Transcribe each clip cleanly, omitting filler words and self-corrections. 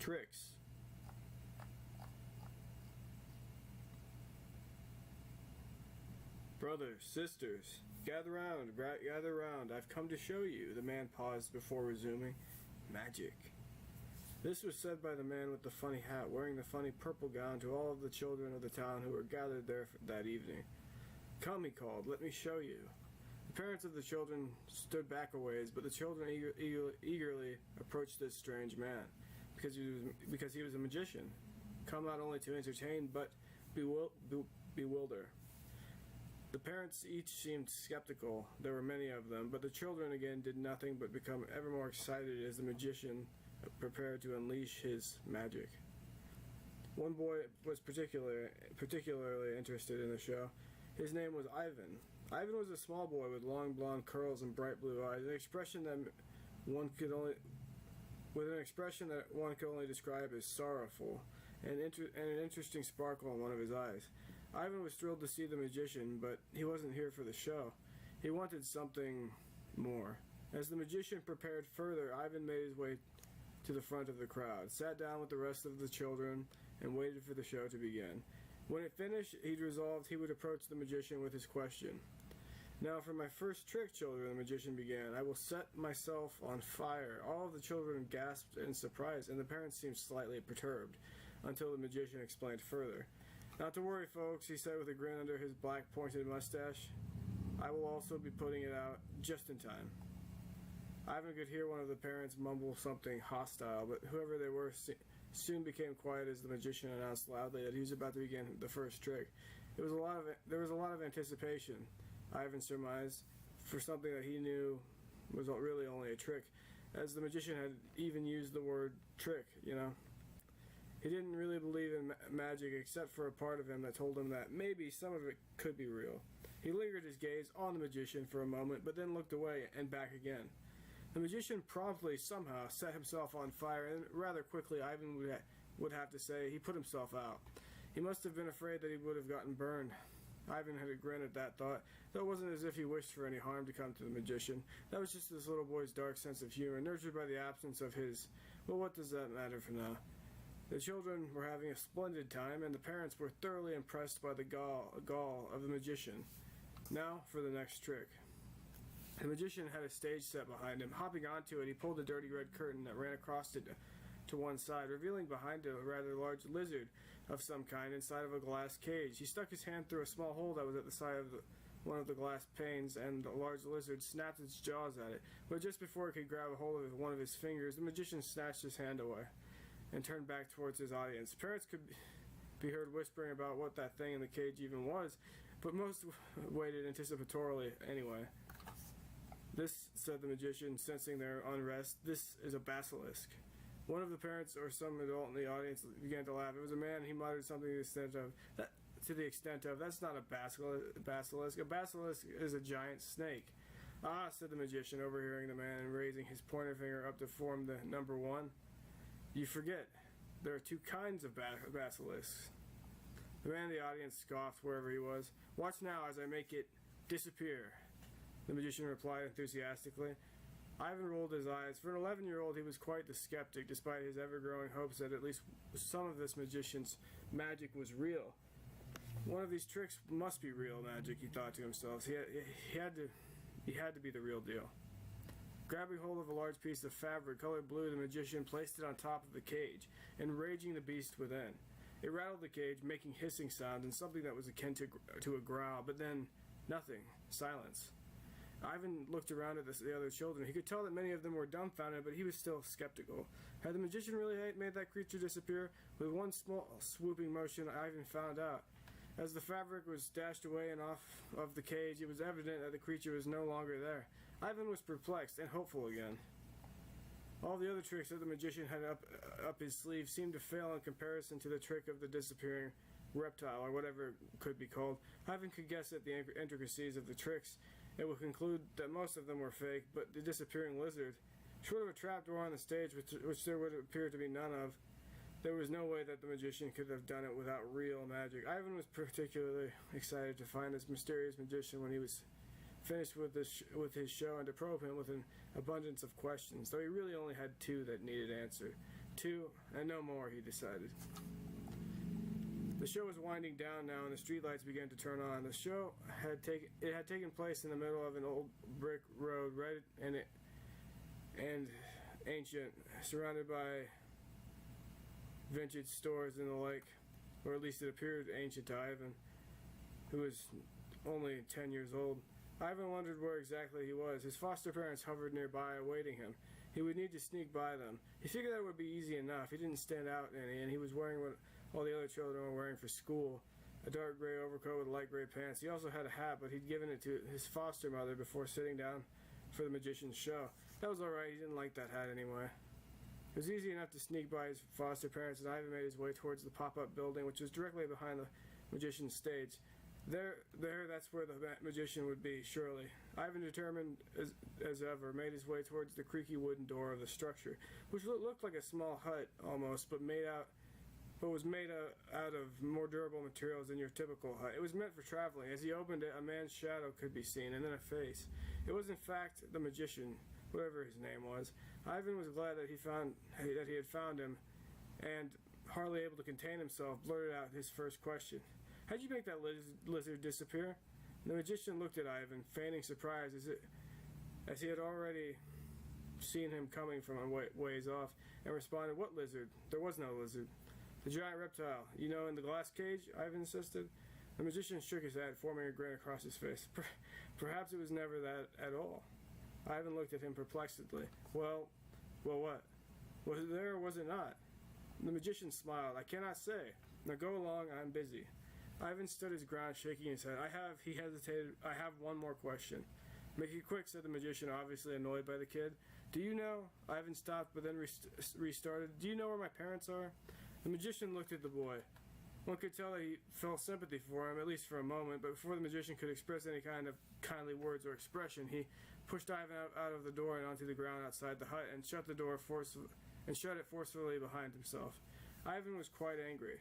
tricks. Brothers, sisters, gather round, I've come to show you. The man paused before resuming. Magic. This was said by the man with the funny hat, wearing the funny purple gown, to all of the children of the town who were gathered there that evening. Come, he called, let me show you. The parents of the children stood back a ways, but the children eagerly approached this strange man, because he was a magician, come not only to entertain, but bewilder. The parents each seemed skeptical. There were many of them, but the children again did nothing but become ever more excited as the magician prepared to unleash his magic. One boy was particularly interested in the show. His name was Ivan. Ivan was a small boy with long blonde curls and bright blue eyes, an expression that one could only describe as sorrowful, and an interesting sparkle in one of his eyes. Ivan was thrilled to see the magician, but he wasn't here for the show. He wanted something more. As the magician prepared further, Ivan made his way to the front of the crowd, sat down with the rest of the children, and waited for the show to begin. When it finished, he'd resolved he would approach the magician with his question. Now for my first trick, children, the magician began. I will set myself on fire. All of the children gasped in surprise, and the parents seemed slightly perturbed, until the magician explained further. Not to worry, folks, he said with a grin under his black pointed mustache. I will also be putting it out just in time. Ivan could hear one of the parents mumble something hostile, but whoever they were soon became quiet as the magician announced loudly that he was about to begin the first trick. There was a lot of anticipation, Ivan surmised, for something that he knew was really only a trick, as the magician had even used the word trick, you know. He didn't really believe in magic except for a part of him that told him that maybe some of it could be real. He lingered his gaze on the magician for a moment, but then looked away and back again. The magician promptly, somehow, set himself on fire, and rather quickly, Ivan would have to say, he put himself out. He must have been afraid that he would have gotten burned. Ivan had a grin at that thought, though it wasn't as if he wished for any harm to come to the magician. That was just this little boy's dark sense of humor, nurtured by the absence of his, well, what does that matter for now? The children were having a splendid time, and the parents were thoroughly impressed by the gall of the magician. Now for the next trick. The magician had a stage set behind him. Hopping onto it, he pulled a dirty red curtain that ran across it to one side, revealing behind it a rather large lizard of some kind inside of a glass cage. He stuck his hand through a small hole that was at the side of one of the glass panes, and the large lizard snapped its jaws at it. But just before it could grab a hold of one of his fingers, the magician snatched his hand away and turned back towards his audience. Parents could be heard whispering about what that thing in the cage even was, but most waited anticipatorily anyway. This, said the magician, sensing their unrest, this is a basilisk. One of the parents or some adult in the audience began to laugh. It was a man, he muttered something to the extent of, that's not a basilisk. A basilisk is a giant snake. Ah, said the magician, overhearing the man and raising his pointer finger up to form the number 1. You forget, there are 2 kinds of basilisks. The man in the audience scoffed wherever he was. Watch now as I make it disappear, the magician replied enthusiastically. Ivan rolled his eyes. For an 11-year-old, he was quite the skeptic, despite his ever-growing hopes that at least some of this magician's magic was real. One of these tricks must be real magic, he thought to himself. He had to be the real deal. Grabbing hold of a large piece of fabric colored blue, the magician placed it on top of the cage, enraging the beast within. It rattled the cage, making hissing sounds and something that was akin to a growl, but then nothing. Silence. Ivan looked around at the other children. He could tell that many of them were dumbfounded, but he was still skeptical. Had the magician really made that creature disappear? With one small swooping motion, Ivan found out. As the fabric was dashed away and off of the cage, it was evident that the creature was no longer there. Ivan was perplexed and hopeful again. All the other tricks that the magician had up his sleeve seemed to fail in comparison to the trick of the disappearing reptile, or whatever it could be called. Ivan could guess at the intricacies of the tricks and would conclude that most of them were fake, but the disappearing lizard, short of a trapdoor on the stage, which there would appear to be none of, there was no way that the magician could have done it without real magic. Ivan was particularly excited to find this mysterious magician when he was finished with his show and to probe him with an abundance of questions, though he really only had 2 that needed answered. 2, and no more, he decided. The show was winding down now, and the streetlights began to turn on. The show had taken place in the middle of an old brick road, red and ancient, surrounded by vintage stores and the like, or at least it appeared ancient to Ivan, who was only 10 years old. Ivan wondered where exactly he was. His foster parents hovered nearby, awaiting him. He would need to sneak by them. He figured that would be easy enough. He didn't stand out any, and he was wearing what all the other children were wearing for school, a dark gray overcoat with light gray pants. He also had a hat, but he'd given it to his foster mother before sitting down for the magician's show. That was alright, he didn't like that hat anyway. It was easy enough to sneak by his foster parents, and Ivan made his way towards the pop-up building, which was directly behind the magician's stage. That's where the magician would be, surely. Ivan, determined as ever, made his way towards the creaky wooden door of the structure, which looked like a small hut almost, but was made out of more durable materials than your typical hut. It was meant for traveling. As he opened it, a man's shadow could be seen, and then a face. It was in fact the magician, whatever his name was. Ivan was glad that he had found him, and hardly able to contain himself, blurted out his first question. "How'd you make that lizard disappear?" The magician looked at Ivan, feigning surprise as he had already seen him coming from a ways off, and responded, "What lizard? There was no lizard." "The giant reptile, you know, in the glass cage?" Ivan insisted. The magician shook his head, forming a grin across his face. Perhaps it was never that at all." Ivan looked at him perplexedly. Well, what? Was it there or was it not?" The magician smiled. "I cannot say. Now go along, I'm busy." Ivan stood his ground, shaking his head. He hesitated. "I have one more question." "Make it quick," said the magician, obviously annoyed by the kid. "Do you know?" Ivan stopped, but then restarted. "Do you know where my parents are?" The magician looked at the boy. One could tell that he felt sympathy for him, at least for a moment, but before the magician could express any kind of kindly words or expression, he pushed Ivan out of the door and onto the ground outside the hut, and shut it forcefully behind himself. Ivan was quite angry.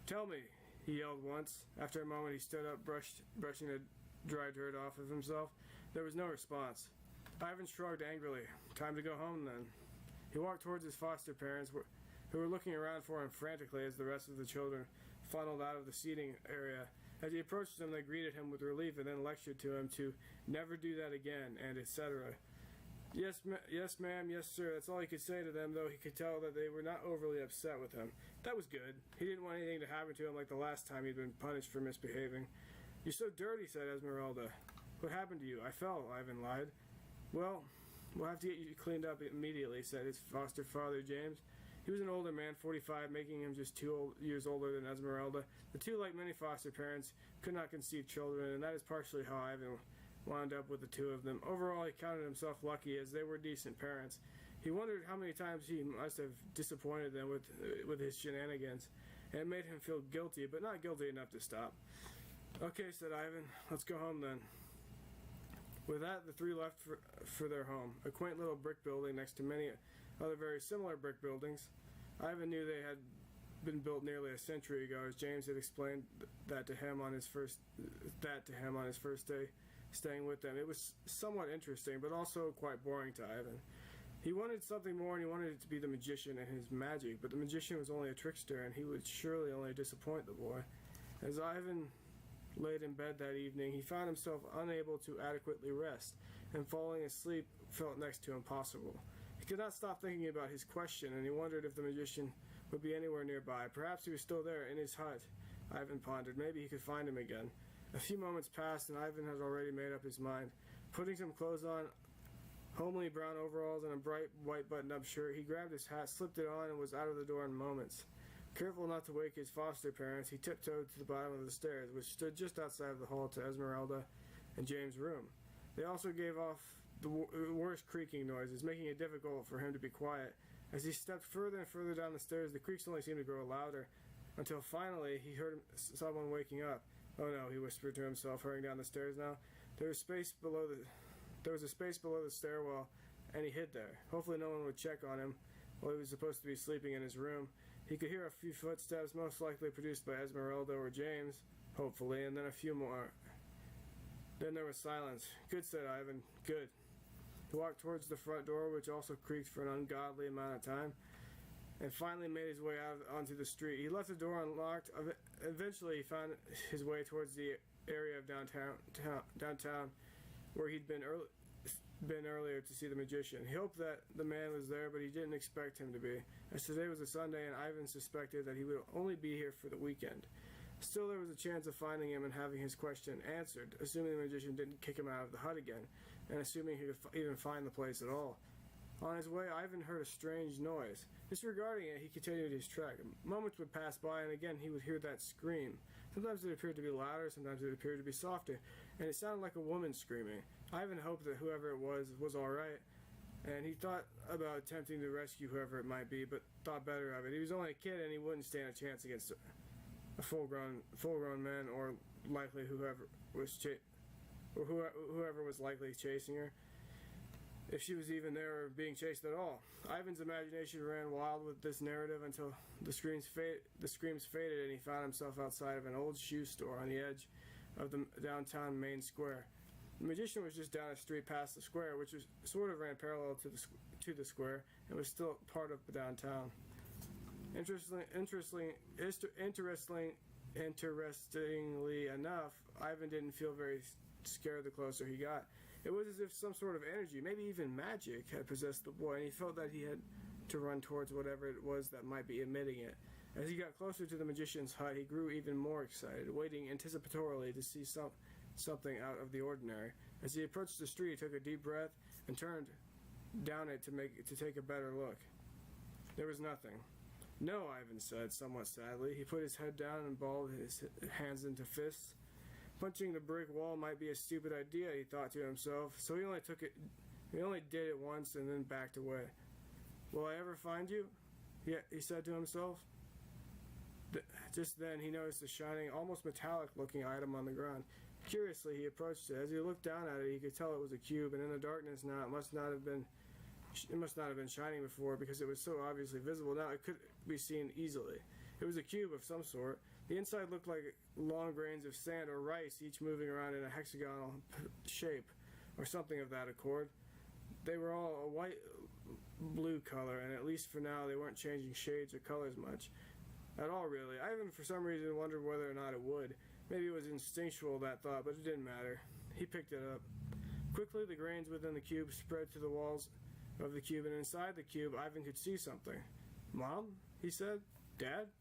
"Tell me," he yelled once. After a moment he stood up, brushing the dry dirt off of himself. There was no response. Ivan shrugged angrily. "Time to go home, then." He walked towards his foster parents, who were looking around for him frantically as the rest of the children funneled out of the seating area. As he approached them, they greeted him with relief and then lectured to him to never do that again, and etc. Yes, ma'am, yes, sir. That's all he could say to them, though he could tell that they were not overly upset with him. That was good. He didn't want anything to happen to him like the last time he'd been punished for misbehaving. "You're so dirty," said Esmeralda. "What happened to you?" "I fell," Ivan lied. "Well, we'll have to get you cleaned up immediately," said his foster father, James. He was an older man, 45, making him just 2 years older than Esmeralda. The two, like many foster parents, could not conceive children, and that is partially how Ivan wound up with the two of them. Overall, he counted himself lucky, as they were decent parents. He wondered how many times he must have disappointed them with his shenanigans, and it made him feel guilty, but not guilty enough to stop. "Okay," said Ivan, "let's go home then." With that, the three left for their home, a quaint little brick building next to many other very similar brick buildings. Ivan knew they had been built nearly a century ago, as James had explained that to him on his first day staying with them. It was somewhat interesting, but also quite boring to Ivan. He wanted something more, and he wanted it to be the magician and his magic, but the magician was only a trickster, and he would surely only disappoint the boy. As Ivan laid in bed that evening, he found himself unable to adequately rest, and falling asleep felt next to impossible. He could not stop thinking about his question, and he wondered if the magician would be anywhere nearby. Perhaps he was still there, in his hut. Ivan pondered. Maybe he could find him again. A few moments passed, and Ivan had already made up his mind. Putting some clothes on, homely brown overalls, and a bright white buttoned-up shirt, he grabbed his hat, slipped it on, and was out of the door in moments. Careful not to wake his foster parents, he tiptoed to the bottom of the stairs, which stood just outside of the hall to Esmeralda and James' room. They also gave off the worst creaking noises, making it difficult for him to be quiet. As he stepped further and further down the stairs, the creaks only seemed to grow louder, until finally he heard someone waking up. "Oh no," he whispered to himself, hurrying down the stairs now. There was a space below the stairwell, and he hid there. Hopefully no one would check on him while he was supposed to be sleeping in his room. He could hear a few footsteps, most likely produced by Esmeralda or James, hopefully, and then a few more. Then there was silence. "Good," said Ivan. "Good." He walked towards the front door, which also creaked for an ungodly amount of time. and finally made his way out onto the street. He left the door unlocked. Eventually, he found his way towards the area of downtown where he'd been earlier to see the magician. He hoped that the man was there, but he didn't expect him to be, as today was a Sunday and Ivan suspected that he would only be here for the weekend. Still, there was a chance of finding him and having his question answered, assuming the magician didn't kick him out of the hut again, and assuming he could even find the place at all. On his way, Ivan heard a strange noise. Disregarding it, he continued his trek. Moments would pass by, and again he would hear that scream. Sometimes it appeared to be louder, sometimes it appeared to be softer, and it sounded like a woman screaming. Ivan hoped that whoever it was all right, and he thought about attempting to rescue whoever it might be, but thought better of it. He was only a kid, and he wouldn't stand a chance against a full-grown man, or likely whoever was likely chasing her, if she was even there or being chased at all. Ivan's imagination ran wild with this narrative until the screams faded and he found himself outside of an old shoe store on the edge of the downtown main square. The magician was just down a street past the square, which was sort of ran parallel to the square and was still part of the downtown. Interestingly enough, Ivan didn't feel very scared the closer he got. It was as if some sort of energy, maybe even magic, had possessed the boy, and he felt that he had to run towards whatever it was that might be emitting it. As he got closer to the magician's hut, he grew even more excited, waiting anticipatorily to see something out of the ordinary. As he approached the street, he took a deep breath and turned down it to take a better look. There was nothing. "No," Ivan said, somewhat sadly. He put his head down and balled his hands into fists. Punching the brick wall might be a stupid idea, he thought to himself, so he only did it once and then backed away. "Will I ever find you?" he said to himself. Just then he noticed a shining, almost metallic-looking item on the ground. Curiously, he approached it. As he looked down at it, he could tell it was a cube, and in the darkness now it must not have been shining before, because it was so obviously visible. Now it could be seen easily. It was a cube of some sort. The inside looked like long grains of sand or rice, each moving around in a hexagonal shape, or something of that accord. They were all a white-blue color, and at least for now they weren't changing shades or colors much. At all, really. Ivan, for some reason, wondered whether or not it would. Maybe it was instinctual, that thought, but it didn't matter. He picked it up. Quickly, the grains within the cube spread to the walls of the cube, and inside the cube, Ivan could see something. "Mom?" he said. "Dad?"